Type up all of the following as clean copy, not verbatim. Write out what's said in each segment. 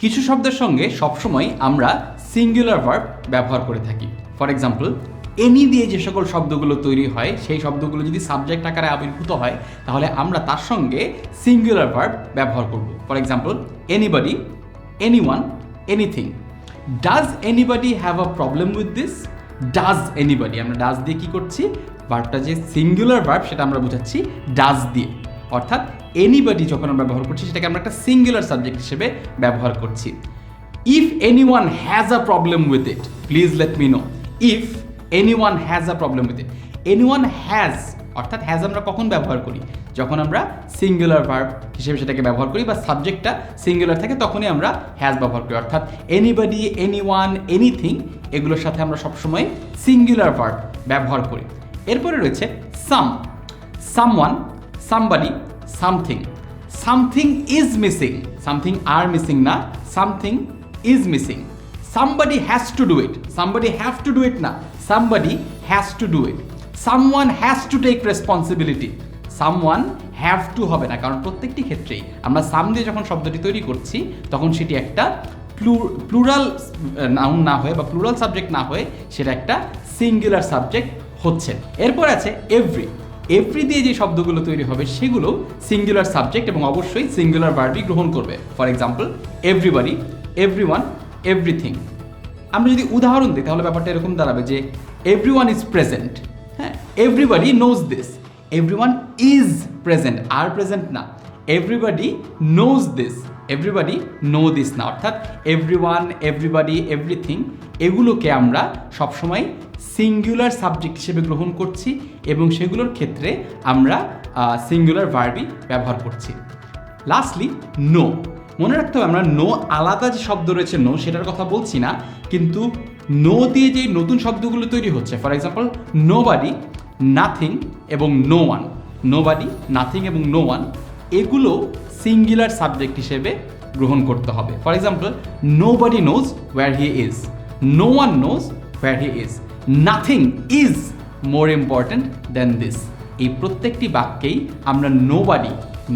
কিছু শব্দের সঙ্গে সবসময় আমরা সিঙ্গুলার ভার্ব ব্যবহার করে থাকি। ফর এক্সাম্পল, এনি দিয়ে যে সকল শব্দগুলো তৈরি হয় সেই শব্দগুলো যদি সাবজেক্ট আকারে আবির্ভূত হয় তাহলে আমরা তার সঙ্গে সিঙ্গুলার ভার্ব ব্যবহার করব। For example, anybody, anyone, anything. Does anybody have a problem with this? Does anybody, আমরা ডাজ দিয়ে কী করছি? ভার্বটা যে সিঙ্গুলার ভার্ব সেটা আমরা বোঝাচ্ছি ডাজ দিয়ে। অর্থাৎ এনিবডি যখন আমরা ব্যবহার করছি সেটাকে আমরা একটা সিঙ্গুলার সাবজেক্ট হিসেবে ব্যবহার করছি। If anyone has a problem with it, please let me no. If anyone has a problem with it, anyone has, অর্থাৎ হ্যাজ আমরা কখন ব্যবহার করি? যখন আমরা সিঙ্গুলার ভার্ব হিসেবে সেটাকে ব্যবহার করি বা সাবজেক্টটা সিঙ্গুলার থাকে তখনই আমরা হ্যাজ ব্যবহার করি। অর্থাৎ এনিবডি, এনিওয়ান, এনিথিং এগুলোর সাথে আমরা সবসময় সিঙ্গুলার ভার্ব ব্যবহার করি। এরপরে রয়েছে some, someone, somebody, something. Something is missing, something are missing না, something is missing. Somebody has to do it, somebody have to do it না, somebody has to do it. Someone has to take responsibility, someone have to হবে না, কারণ প্রত্যেকটি ক্ষেত্রেই আমরা সাম দিয়ে যখন শব্দটি তৈরি করছি তখন সেটি একটা প্লুরাল নাউন না হয়ে বা প্লুরাল সাবজেক্ট না হয়ে সেটা একটা সিঙ্গুলার সাবজেক্ট হচ্ছে। এরপর আছে এভরি। এভরি দিয়ে যে শব্দগুলো তৈরি হবে সেগুলো সিঙ্গুলার সাবজেক্ট এবং অবশ্যই সিঙ্গুলার ভার্বই গ্রহণ করবে। For example, everybody, everyone, everything. আমরা যদি উদাহরণ দিই তাহলে ব্যাপারটা এরকম দাঁড়াবে যে এভরিওয়ান ইজ প্রেজেন্ট, হ্যাঁ, everybody knows this, everyone is present, are present না, everybody knows this, everybody know this না। অর্থাৎ এভরিওয়ান, এভরিবডি, এভরিথিং এগুলোকে আমরা সবসময় সিঙ্গুলার সাবজেক্ট হিসেবে গ্রহণ করছি এবং সেগুলোর ক্ষেত্রে আমরা সিঙ্গুলার ভার্বই ব্যবহার করছি। Lastly no. মনে রাখতে হবে আমরা নো আলাদা যে শব্দ রয়েছে নো সেটার কথা বলছি না, কিন্তু নো দিয়ে যে নতুন শব্দগুলো তৈরি হচ্ছে, ফর এক্সাম্পল নোবডি, নাথিং এবং নো ওয়ান। নোবডি, নাথিং এবং নো ওয়ান এগুলো সিঙ্গুলার সাবজেক্ট হিসেবে গ্রহণ করতে হবে। For example, nobody knows where he is, no one knows where he is, nothing is more important than this. এই প্রত্যেকটি বাক্যেই আমরা নোবডি,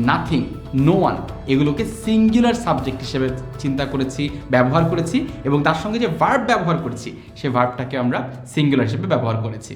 নাথিং, নো ওয়ান এগুলোকে সিঙ্গুলার সাবজেক্ট হিসেবে চিন্তা করেছি, ব্যবহার করেছি এবং তার সঙ্গে যে ভার্ব ব্যবহার করেছি সেই ভার্বটাকে আমরা সিঙ্গুলার হিসেবে ব্যবহার করেছি।